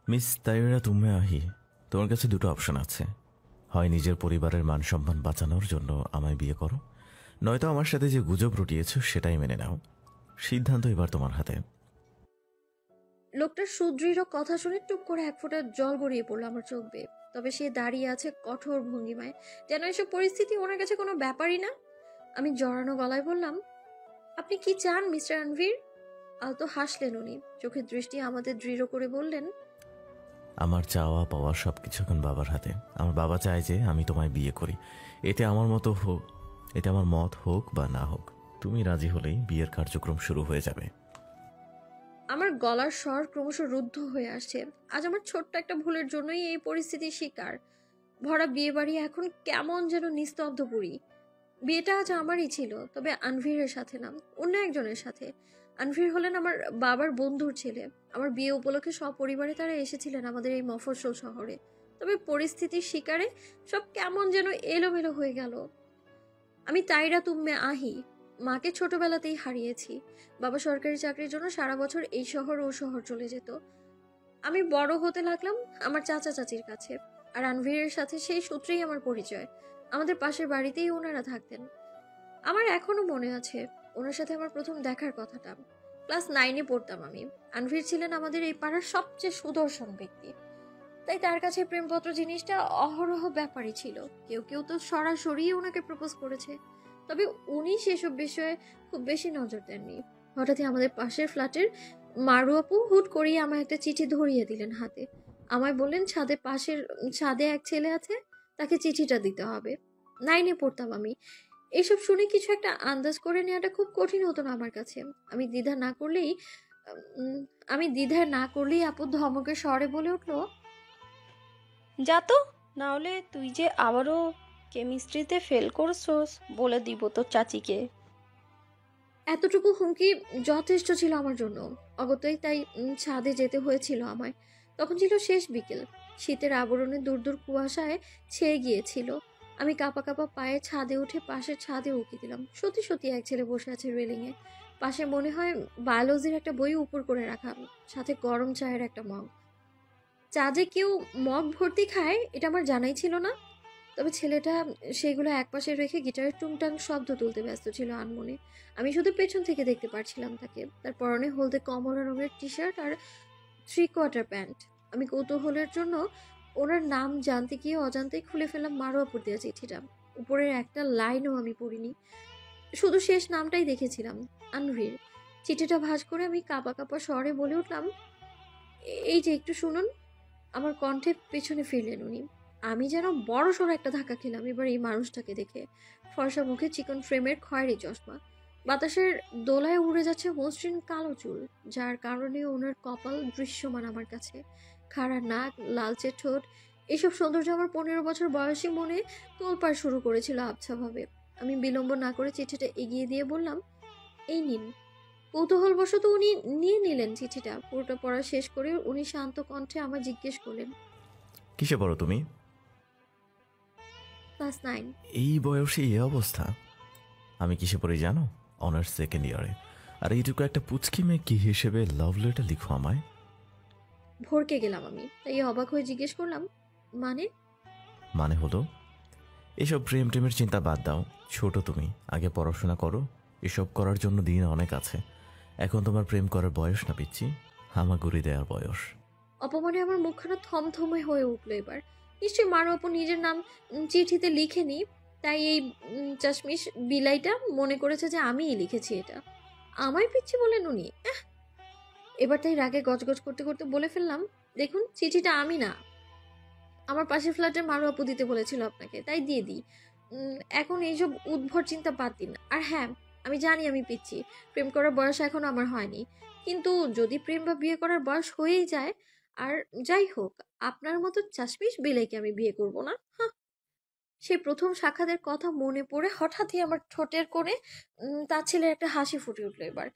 Miss তাইরা তুমি আহি, তোমার কাছে দুটো অপশন আছে। হয় নিজের পরিবারের মান সম্মান বাঁচানোর জন্য আমায় বিয়ে করো, নয়তো আমার সাথে যে গুজব রটিয়েছ সেটাই মেনে নাও। সিদ্ধান্ত এবার তোমার হাতে। লোকটার সুদৃঢ় কথা শুনে টুপ করে এক ফোঁটা জল গড়িয়ে পড়লো আমার চোখ বেয়ে। তবে সে দাঁড়িয়ে আছে কঠোর ভঙ্গিমায়, যেন এসব পরিস্থিতি ওনার কাছে কোনো ব্যাপারই না। আমি জড়ানো গলায় বললাম, আপনি কি চান মিস্টার আনভীর? আলতো হাসলেন উনি, চোখের দৃষ্টি আমাদের দৃঢ় করে বললেন, আমার চাওয়া পাওয়া সবকিছু এখন বাবার হাতে। আমার বাবা চায় যে আমি তোমায় বিয়ে করি। এতে আমার মতো হোক, এতে আমার মত হোক বা না হোক, তুমি রাজি হলেই বিয়ের কার্যক্রম শুরু হয়ে যাবে। আমার গলার স্বর ক্রমশ রুদ্ধ হয়ে আসছে। আজ আমার ছোট্ট একটা ভুলের জন্যই এই পরিস্থিতির শিকার। ভরা বিয়ে বাড়ি এখন কেমন যেন নিস্তব্ধ পুরী। বিয়েটা আজ আমারই ছিল, তবে আনভীরের সাথে না, অন্য একজনের সাথে। আনভীর হলেন আমার বাবার বন্ধুর ছেলে। আমার বিয়ে উপলক্ষে সপরিবারে তারা এসেছিলেন আমাদের এই মফস্বল শহরে। তবে পরিস্থিতির শিকারে সব কেমন যেন এলোমেলো হয়ে গেল। আমি তাইরা তুম্মে আহি, মাকে ছোটবেলাতেই হারিয়েছি। বাবা সরকারি চাকরির জন্য সারা বছর এই শহর ও শহর চলে যেত। আমি বড় হতে লাগলাম আমার চাচা চাচির কাছে। আর আনভীরের সাথে সেই সূত্রেই আমার পরিচয়। আমাদের পাশের বাড়িতেই ওনারা থাকতেন। আমার এখনো মনে আছে ওনার সাথে আমার প্রথম দেখার কথাটা। ক্লাস 9-এ পড়তাম আমি। আনভীর ছিলেন আমাদের এই পাড়ার সবচেয়ে সুদর্শন ব্যক্তি। তাই তার কাছে প্রেমপত্র জিনিসটা অহরহ ব্যাপারই ছিল। কেউ কেউ তো সরাসরি ওনাকে প্রপোজ করেছে। তবে উনি সেসব বিষয়ে খুব বেশি নজর দেননি। হঠাৎই আমাদের পাশের ফ্ল্যাটের মারু আপু হুট করিয়ে আমায় একটা চিঠি ধরিয়ে দিলেন হাতে। আমায় বললেন ছাদে এক ছেলে আছে, তাকে চিঠিটা দিতে হবে। 9-এ পড়তাম আমি। এসব শুনে কিছু একটা আন্দাজ করে নেওয়াটা খুব কঠিন হতো না আমার কাছে। আমি দ্বিধা না করলেই উম, আমি দ্বিধা না করলেই আপু ধমকের স্বরে বলে উঠলো, যা তো, না হলে তুই যে আবারও কেমিস্ট্রিতে ফেল করছস বলে দিব তোর চাচিকে। এতটুকু হুমকি যথেষ্ট ছিল আমার জন্য। অগত্যই তাই ছাদে যেতে হয়েছিল আমায়। তখন ছিল শেষ বিকেল। শীতের আবরণে দূর দূর কুয়াশায় ছেয়ে গিয়েছিল। আমি কাঁপা কাঁপা পায়ে ছাদে উঠে পাশের ছাদে উকি দিলাম। সত্যি সত্যি এক ছেলে বসে আছে রেলিং এ। পাশে মনে হয় বায়োলজির একটা বই উপর করে রাখা, সাথে গরম চায়ের একটা মগ। চা যে কেউ মগ ভর্তি খায় এটা আমার জানাই ছিল না। তবে ছেলেটা সেগুলো একপাশে রেখে গিটারের টুংটাং শব্দ তুলতে ব্যস্ত ছিল আনমনে। আমি শুধু পেছন থেকে দেখতে পারছিলাম তাকে। তার পরনে হলদে কমলা রঙের টি শার্ট আর 3/4 প্যান্ট। আমি কৌতূহলের জন্য ওনার নাম জানতে গিয়ে অজান্তেই খুলে ফেললাম মারো আপুর দেওয়া চিঠিটা। উপরের একটা লাইনও আমি পড়িনি, শুধু শেষ নামটাই দেখেছিলাম, আনভীর। চিঠিটা ভাঁজ করে আমি কাঁপা কাঁপা স্বরে বলে উঠলাম, এই যে একটু শুনুন।" আমার কণ্ঠে পেছনে ফিরলেন উনি। আমি যেন বড়সড় একটা ধাক্কা খেলাম এবার এই মানুষটাকে দেখে। ফর্সা মুখে চিকন ফ্রেমের খয়েরি চশমা, বাতাসের দোলায় উড়ে যাচ্ছে মসৃণ কালো চুল, যার কারণে ওনার কপাল দৃশ্যমান আমার কাছে। খাড়া নাক, লালচে ঠোঁট, এসব সৌন্দর্য আমার 15 বছর বয়সী মনে তোলপাড় শুরু করেছিল আবছাভাবে। আমি বিলম্ব না করে চিঠিটা এগিয়ে দিয়ে বললাম, এই নিন। কৌতূহলবশত উনি নিয়ে নিলেন চিঠিটা। পুরোটা পড়া শেষ করে উনি শান্ত কণ্ঠে আমায় জিজ্ঞেস করলেন, কিসে পড়ো তুমি? ক্লাস 9। এই বয়সে এই অবস্থা? আমি কিসে পড়ি জানো? অনার্স সেকেন্ড ইয়ারে। আর এইটুকু একটা পুচকি মেয়ে কি হিসেবে লাভ লেটার লিখো আমায়? ভরকে গেলাম আমি, তাই অবাক হয়ে জিজ্ঞেস করলাম, মানে? মানে হলো, এসব প্রেম টেমের চিন্তা বাদ দাও। ছোট তুমি, আগে পড়াশোনা করো। এসব করার জন্য দিন অনেক আছে। এখন তোমার প্রেম করার বয়স না পিচ্ছি, হামাগুড়ি দেওয়ার বয়স। অপমানে আমার মুখখানা থমথমে হয়ে উঠলো এবার। নিশ্চয়ই মারু আপু নিজের নাম চিঠিতে লিখেনি, তাই এই চাশমিশ বিলাইটা মনে করেছে যে আমিই লিখেছি এটা। আমায় পিচ্ছি বলেন উনি? এবার তাই রাগে গজগজ করতে করতে বলে ফেললাম, দেখুন চিঠিটা আমি না, আমার পাশের ফ্ল্যাটের মারু আপু দিতে বলেছিল আপনাকে, তাই দিয়ে দিই। এখন এইসব উদ্ভট চিন্তা বাদ দিন। আর হ্যাঁ, আমি জানি আমি পিচ্ছি, প্রেম করার বয়স এখনো আমার হয়নি। কিন্তু যদি প্রেম বা বিয়ে করার বয়স হয়েই যায়, আর যাই হোক, আপনার মতো চাশমিশ বেলেকে আমি বিয়ে করব না। হাহ। সেই প্রথম সাক্ষাতের কথা মনে পড়ে হঠাৎই আমার ঠোঁটের কোণে তার ছেলের একটা হাসি ফুটে উঠলো এবার।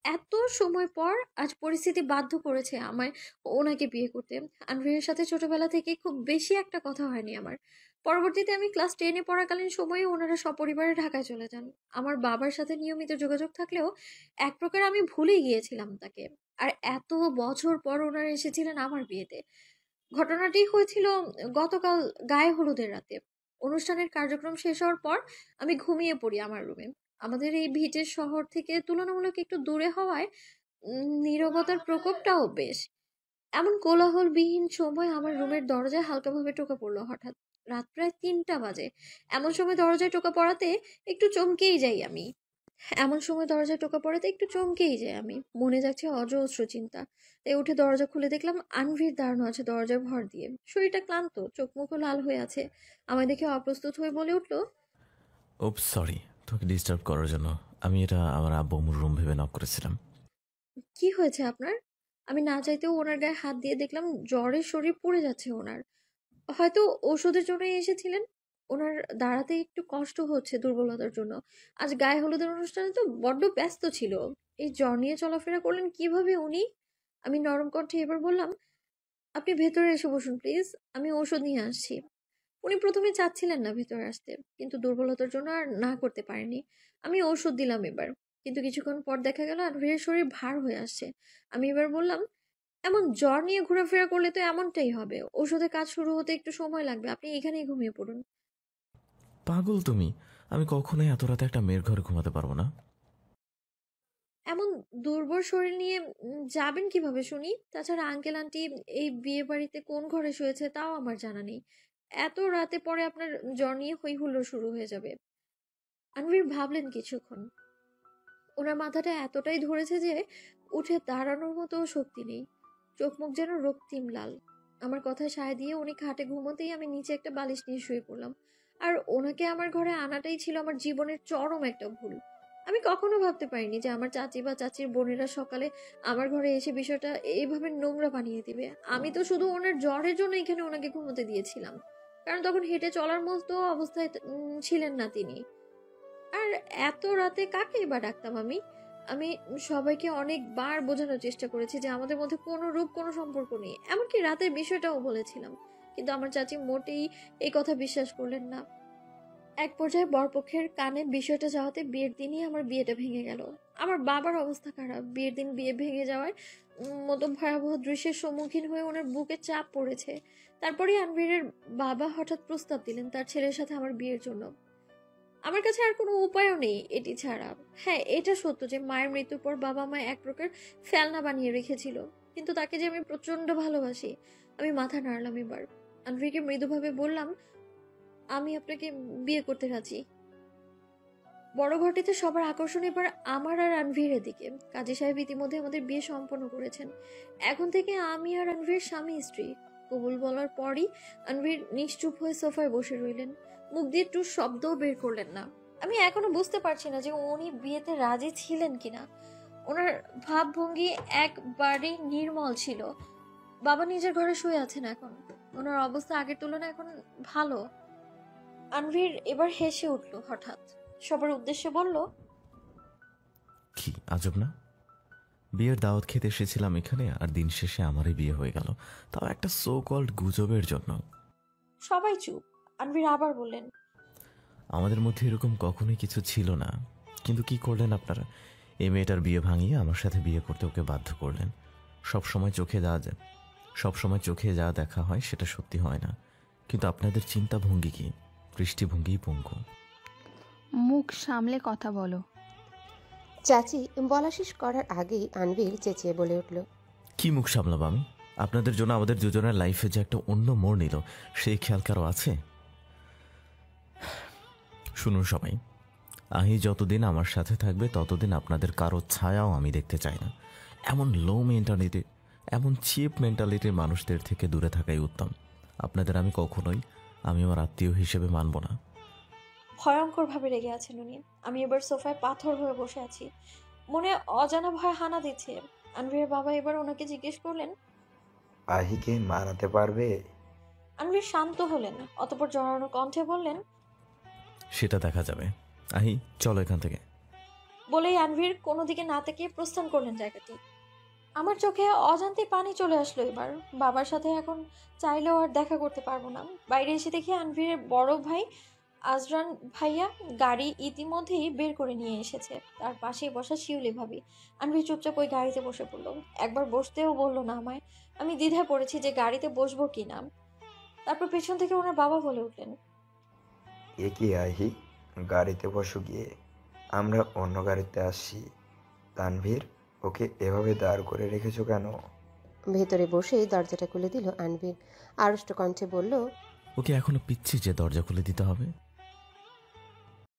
এত সময় পর আজ পরিস্থিতি বাধ্য করেছে আমায় ওনাকে বিয়ে করতে। আনভিরের সাথে ছোটবেলা থেকে খুব বেশি একটা কথা হয়নি আমার। পরবর্তীতে আমি ক্লাস 10-এ পড়াকালীন সময়ে ওনারা সপরিবারে ঢাকায় চলে যান। আমার বাবার সাথে নিয়মিত যোগাযোগ থাকলেও এক প্রকার আমি ভুলেই গিয়েছিলাম তাকে। আর এত বছর পর ওনারা এসেছিলেন আমার বিয়েতে। ঘটনাটি হয়েছিল গতকাল গায়ে হলুদের রাতে। অনুষ্ঠানের কার্যক্রম শেষ হওয়ার পর আমি ঘুমিয়ে পড়ি আমার রুমে। আমাদের এই ভিটের শহর থেকে তুলনামূলক একটু দূরে হওয়ায় নীরবতার প্রকোপটাও বেশ। এমন কোলাহলবিহীন সময় আমার রুমের দরজায় হালকাভাবে টোকা পড়লো হঠাৎ। রাত প্রায় ৩টা বাজে। এমন সময় দরজায় টোকা পড়াতে একটু চমকেই যাই আমি। এমন সময় দরজায় টোকা পড়াতে একটু চমকেই যাই আমি। মনে যাচ্ছে অজস্র চিন্তা। তাই উঠে দরজা খুলে দেখলাম আনভির দাঁড়ানো আছে দরজায় ভর দিয়ে। শরীরটা ক্লান্ত, চোখ মুখও লাল হয়ে আছে। আমায় দেখে অপ্রস্তুত হয়ে বলে উঠলো, ওপ সরি, তোকে ডিস্টার্ব করার জন্য। আমি এটা আমার আব্বু আম্মুর রুম ভেবে নক করেছিলাম। কি হয়েছে আপনার? আমি না চাইতেও ওনার গায়ে হাত দিয়ে দেখলাম জ্বরে শরীর পুড়ে যাচ্ছে ওনার। হয়তো ওষুধের জন্যই এসেছিলেন। ওনার দাঁড়াতে একটু কষ্ট হচ্ছে দুর্বলতার জন্য। আজ গায়ে হলুদের অনুষ্ঠানে তো বড্ড ব্যস্ত ছিল। এই জ্বর নিয়ে চলাফেরা করলেন কিভাবে উনি? আমি নরম কণ্ঠে এবার বললাম, আপনি ভেতরে এসে বসুন প্লিজ, আমি ওষুধ নিয়ে আসছি। উনি প্রথমে চাচ্ছিলেন না ভেতরে আসতে, কিন্তু দুর্বলতার জন্য আর না করতে পারেনি। আমি ওষুধ দিলাম এবার। কিন্তু কিছুক্ষণ পর দেখা গেল আনভিরের শরীর ভার হয়ে আসছে। আমি এবার বললাম, এমন জ্বর নিয়ে ঘোরাফেরা করলে তো এমনটাই হবে। ওষুধের কাজ শুরু হতে একটু সময় লাগবে, আপনি এখানেই ঘুমিয়ে পড়ুন। পাগল তুমি! আমি কখনোই এত রাতে একটা মেয়ের ঘরে ঘুমাতে পারবো না। এমন দুর্বল শরীর নিয়ে যাবেন কিভাবে শুনি? তাছাড়া আঙ্কেল আন্টি এই বিয়ে বাড়িতে কোন ঘরে শুয়েছে তাও আমার জানা নেই। এত রাতে পরে আপনার জ্বর নিয়ে হই হুল্লোড় শুরু হয়ে যাবে। আনভীর ভাবলেন কিছুক্ষণ। ওনার মাথাটা এতটাই ধরেছে যে উঠে দাঁড়ানোর মতো শক্তি নেই। চোখ মুখ যেন রক্তিম লাল। আমার কথায় সায় দিয়ে উনি খাটে ঘুমোতেই আমি নিচে একটা বালিশ নিয়ে শুয়ে পড়লাম। আর ওনাকে আমার ঘরে আনাটাই ছিল আমার জীবনের চরম একটা ভুল। আমি কখনো ভাবতে পারিনি যে আমার চাচি বা চাচির বোনেরা সকালে আমার ঘরে এসে বিষয়টা এইভাবে নোংরা বানিয়ে দিবে। আমি তো শুধু ওনার জ্বরের জন্য এখানে ওনাকে ঘুমোতে দিয়েছিলাম, কারণ তখন হেঁটে চলার মতো অবস্থায় ছিলেন না তিনি। আর এত রাতে কাকেই বা ডাকতাম আমি? আমি সবাইকে অনেকবার বোঝানোর চেষ্টা করেছি যে আমাদের মধ্যে কোনো রূপ কোনো সম্পর্ক নেই। এমনকি রাতের বিষয়টাও বলেছিলাম, কিন্তু আমার চাচি মোটেই এই কথা বিশ্বাস করলেন না। এক পর্যায়ে বরপক্ষের কানে বিষয়টা যাওয়াতে বিয়ের দিনই আমার বিয়েটা ভেঙে গেল। আমার বাবার অবস্থা খারাপ। বিয়ের দিন বিয়ে ভেঙে যাওয়ায় মতো ভয়াবহ দৃশ্যের সম্মুখীন হয়ে ওনার বুকে চাপ পড়েছে। তারপরেই আনভীরের বাবা হঠাৎ প্রস্তাব দিলেন তার ছেলের সাথে আমার বিয়ের জন্য। আমার কাছে আর কোনো উপায়ও নেই এটি ছাড়া। হ্যাঁ, এটা সত্য যে মায়ের মৃত্যুর পর বাবা মা এক প্রকার ফেলনা বানিয়ে রেখেছিল, কিন্তু তাকে যে আমি প্রচন্ড ভালোবাসি। আমি মাথা নাড়লাম এবার। আনভিকে মৃদুভাবে বললাম, আমি আপনাকে বিয়ে করতে রাজি। বড় ঘরটিতে সবার আকর্ষণ এবার আমার আর আনভিরের দিকে। কাজী সাহেব ইতিমধ্যে আমাদের বিয়ে সম্পন্ন করেছেন। এখন থেকে আমি আর আনভির স্বামী স্ত্রী। কবুল বলার পরই আনভির নিশ্চুপ হয়ে সোফায় বসে রইলেন। মুখ দিয়ে একটু শব্দও বের করলেন না। আমি এখনো বুঝতে পারছি না যে উনি বিয়েতে রাজি ছিলেন কিনা। ওনার ভাবভঙ্গি একবারে নির্মল ছিল। বাবা নিজের ঘরে শুয়ে আছেন এখন। ওনার অবস্থা আগের তুলনায় এখন ভালো। আনভির এবার হেসে উঠল হঠাৎ। সবার উদ্দেশ্যে বলল, কি আজব না? বিয়ের দাওয়াত খেতে এসেছিলাম এখানে, আর দিন শেষে আমারই বিয়ে হয়ে গেল, তাও একটা সো কল্ড গুজবের জন্য। সবাই চুপ। আনভির আবার বললেন, আমাদের মধ্যে এরকম কখনোই কিছু ছিল না, কিন্তু কি করলেন আপনারা? এই মেয়েটার বিয়ে ভাঙিয়ে আমার সাথে বিয়ে করতে ওকে বাধ্য করলেন। সবসময় চোখে যা দেখা হয় সেটা সত্যি হয় না, কিন্তু আপনাদের চিন্তা ভঙ্গি কি? দৃষ্টিভঙ্গি পঙ্গু। মুখ সামলে কথা বলো। চাচি বলা শেষ করার আগেই আনভির চেঁচিয়ে বলে উঠল, কি মুখ সামলাব আমি? আপনাদের জন্য আমাদের দুজনের লাইফে যে একটা অন্য মোড় নিল, সেই খেয়াল কারো আছে? শুনুন সবাই, আহি যতদিন আমার সাথে থাকবে ততদিন আপনাদের কারো ছায়াও আমি দেখতে চাই না। এমন চিপ মেন্টালিটির মানুষদের থেকে দূরে থাকাই উত্তম। আপনাদের আমি কখনোই আমার আত্মীয় হিসেবে মানব না। ভয়ঙ্কর ভাবে রেগে আছেন উনি। আমি এবার সোফায় পাথর হয়ে বসে আছি। মনে অজানা ভয় হানা দিচ্ছে। আনভিরের বাবা এবার ওনাকে জিজ্ঞেস করলেন, আহিকে মানাতে পারবে? আনভির শান্ত হলেন, অতঃপর জড়ানো কণ্ঠে বললেন, সেটা দেখা যাবে। আহি, চলো এখান থেকে। বলেই আনভির কোনো দিকে না তাকিয়ে প্রস্থান করলেন জায়গাটি। আমার চোখে অজান্তে পানি চলে আসলো এবার। বাবার সাথে এখন চাইলেও আর দেখা করতে পারবো না। বাইরে এসে দেখি আনভিরের বড় ভাই আজরান ভাইয়া গাড়ি ইতিমধ্যেই বের করে নিয়ে এসেছে। তার পাশেই বসা শিউলি ভাবি। আনভি চুপচাপ ওই গাড়িতে বসে পড়লো। একবার বসতেও বললো না আমায়। আমি দ্বিধায় পড়েছি যে গাড়িতে বসবো কি না। তারপর পেছন থেকে ওনার বাবা বলে উঠলেন, এ কি আহি, গাড়িতে বসো গিয়ে, আমরা অন্য গাড়িতে আসছি। তানভীর, ওকে এভাবে দাঁড় করে রেখেছো কেন? ভেতরে বসেই দরজাটা খুলে দিল আনভীর। আড়ষ্ট কণ্ঠে বলল, ওকে এখনো পিচ্ছি যে দরজা খুলে দিতে হবে?